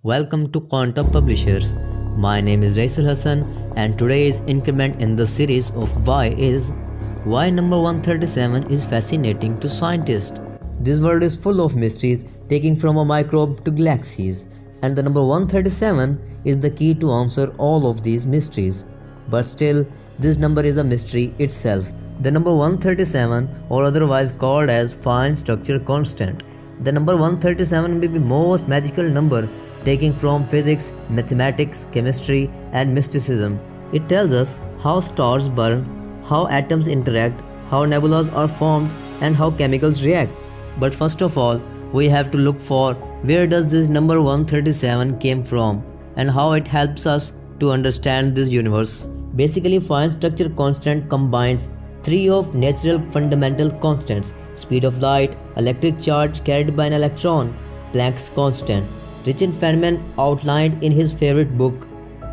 Welcome to Quanta Publishers. My name is Raisal Hassan and today's increment in the series of why number 137 is fascinating to scientists. This world is full of mysteries taking from a microbe to galaxies, and the number 137 is the key to answer all of these mysteries. But still, this number is a mystery itself. The number 137, or otherwise called as fine structure constant. The number 137 may be most magical number taking from physics, mathematics, chemistry and mysticism. It tells us how stars burn, how atoms interact, how nebulas are formed and how chemicals react. But first of all, we have to look for where does this number 137 came from and how it helps us to understand this universe. Basically, fine structure constant combines three of natural fundamental constants: speed of light, electric charge carried by an electron, Planck's constant. Richard Feynman outlined in his favorite book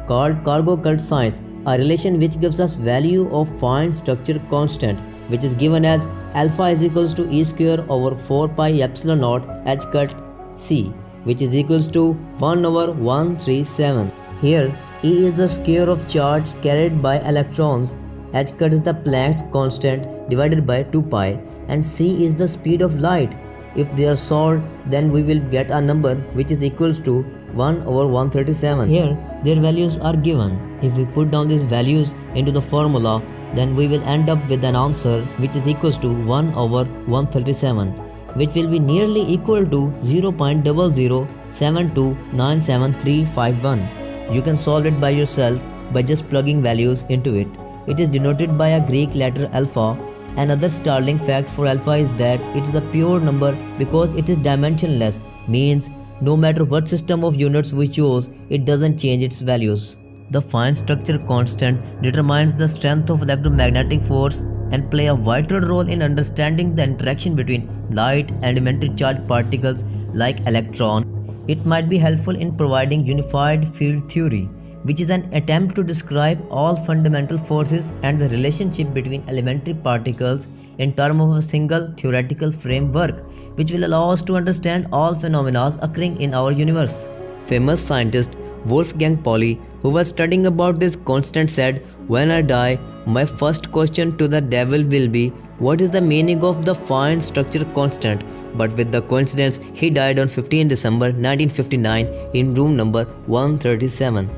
called Cargo Cult Science a relation which gives us value of fine structure constant, which is given as alpha is equals to e square over 4 pi epsilon naught h cut c, which is equals to 1 over 137. Here E is the square of charge carried by electrons, h cut is the Planck's constant divided by 2 pi, and c is the speed of light. If they are solved, then we will get a number which is equals to 1 over 137. Here their values are given. If we put down these values into the formula, then we will end up with an answer which is equals to 1 over 137, which will be nearly equal to 0.007297351. You can solve it by yourself by just plugging values into it. It is denoted by a Greek letter alpha. Another startling fact for alpha is that it is a pure number because it is dimensionless, means no matter what system of units we choose, it doesn't change its values. The fine structure constant determines the strength of electromagnetic force and play a vital role in understanding the interaction between light and elementary charged particles like electron. It might be helpful in providing unified field theory, which is an attempt to describe all fundamental forces and the relationship between elementary particles in terms of a single theoretical framework, which will allow us to understand all phenomena occurring in our universe. Famous scientist Wolfgang Pauli, who was studying about this constant, said, "When I die, my first question to the devil will be, what is the meaning of the fine structure constant?" But with the coincidence, he died on 15 December 1959 in room number 137.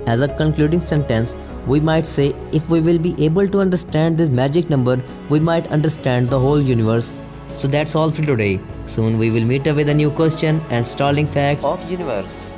As a concluding sentence, we might say if we will be able to understand this magic number, we might understand the whole universe. So that's all for today. Soon we will meet up with a new question and startling facts of universe.